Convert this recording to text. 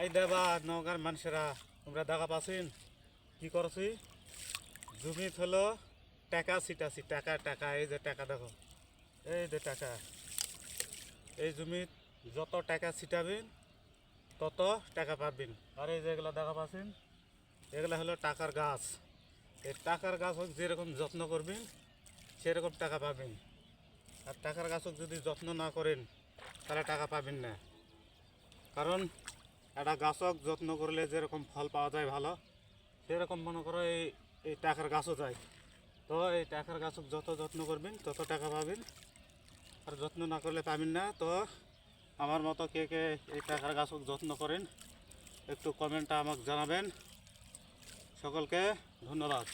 এই দেবা নগার মানুষেরা তোমরা দেখা পাচ্ছেন কি করছি জমিত হলো টাকা ছিটাছি টাকা টাকা এই যে টাকা দেখো এই যে টাকা এই জমিত যত টাকা ছিটাবেন তত টাকা পাবেন। আর এই যেগুলো দেখা পাচ্ছেন এগুলো হলো টাকার গাছ। এই টাকার গাছ হোক যেরকম যত্ন করবেন সেরকম টাকা পাবেন। আর টাকার গাছ হোক যদি যত্ন না করেন তাহলে টাকা পাবেন না। কারণ একটা গাছক যত্ন করলে যেরকম ফল পাওয়া যায় ভালো, সেরকম মনে করো এই টাকার গাছও যায়। তো এই টাকার গাছক যত যত্ন করবেন তত টাকা পাবেন, আর যত্ন না করলে পাবেন না। তো আমার মতো কে কে এই টাকার গাছক যত্ন করেন একটু কমেন্টটা আমাকে জানাবেন। সকলকে ধন্যবাদ।